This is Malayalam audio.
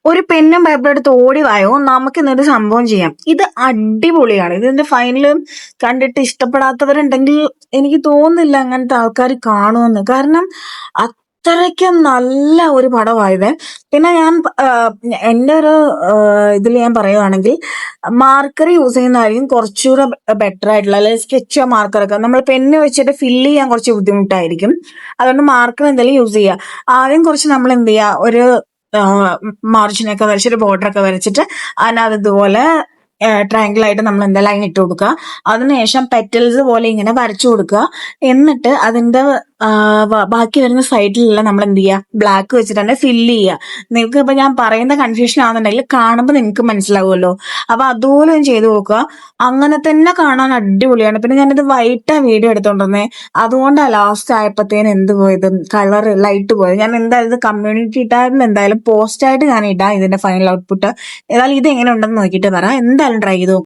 ഒരു പെന്നും പേപ്പറും എടുത്ത് ഓടി വായോ, നമുക്ക് ഇന്നൊരു സംഭവം ചെയ്യാം. ഇത് അടിപൊളിയാണ്. ഇതിന്റെ ഫൈനലും കണ്ടിട്ട് ഇഷ്ടപ്പെടാത്തവരുണ്ടെങ്കിൽ എനിക്ക് തോന്നുന്നില്ല അങ്ങനത്തെ ആൾക്കാർ കാണുമെന്ന്. കാരണം അത്രയ്ക്കും നല്ല ഒരു പടമായത്. പിന്നെ ഞാൻ എന്റെ ഒരു ഇതിൽ ഞാൻ പറയുവാണെങ്കിൽ മാർക്കർ യൂസ് ചെയ്യുന്നതായിരിക്കും കുറച്ചുകൂടെ ബെറ്റർ ആയിട്ടുള്ള, അല്ലെങ്കിൽ സ്കെച്ചോ മാർക്കറൊക്കെ നമ്മൾ പെന്ന് വെച്ചിട്ട് ഫില്ല് ചെയ്യാൻ കുറച്ച് ബുദ്ധിമുട്ടായിരിക്കും. അതുകൊണ്ട് മാർക്കർ എന്തെങ്കിലും യൂസ് ചെയ്യുക. ആദ്യം കുറച്ച് നമ്മൾ എന്ത് ചെയ്യുക, ഒരു മാർജിനൊക്കെ വരച്ചിട്ട് ബോർഡർ ഒക്കെ വരച്ചിട്ട് അതിനകത്ത് ഇതുപോലെ ട്രയാങ്കിൾ ആയിട്ട് നമ്മൾ എന്താ ലൈൻ ഇട്ട് കൊടുക്കുക. അതിനുശേഷം പെറ്റൽസ് പോലെ ഇങ്ങനെ വരച്ചു കൊടുക്കുക. എന്നിട്ട് അതിന്റെ ബാക്കി വരുന്ന സൈഡിലെല്ലാം നമ്മൾ എന്ത് ചെയ്യുക, ബ്ലാക്ക് വെച്ചിട്ട് തന്നെ ഫില്ല് ചെയ്യുക. നിങ്ങൾക്ക് ഇപ്പൊ ഞാൻ പറയുന്ന കൺഫ്യൂഷൻ ആണെന്നുണ്ടെങ്കിൽ കാണുമ്പോൾ നിങ്ങൾക്ക് മനസ്സിലാവുമല്ലോ. അപ്പൊ അതുപോലെ ചെയ്തു നോക്കുക. അങ്ങനെ തന്നെ കാണാൻ അടിപൊളിയാണ്. പിന്നെ ഞാനിത് വൈറ്റാ വീഡിയോ എടുത്തോണ്ടിരുന്നേ, അതുകൊണ്ടാണ് ലാസ്റ്റ് ആയപ്പോഴത്തേന് എന്ത് പോയത്, കളർ ലൈറ്റ് പോയത്. ഞാൻ എന്തായാലും ഇത് കമ്മ്യൂണിറ്റി ടാബിൽ എന്തായാലും പോസ്റ്റ് ആയിട്ട് ഞാൻ ഇടാം ഇതിന്റെ ഫൈനൽ ഔട്ട്പുട്ട്. ഏതായാലും ഇത് എങ്ങനെ ഉണ്ടെന്ന് നോക്കിയിട്ട് പറ. എന്തായാലും ട്രൈ ചെയ്ത് നോക്ക്.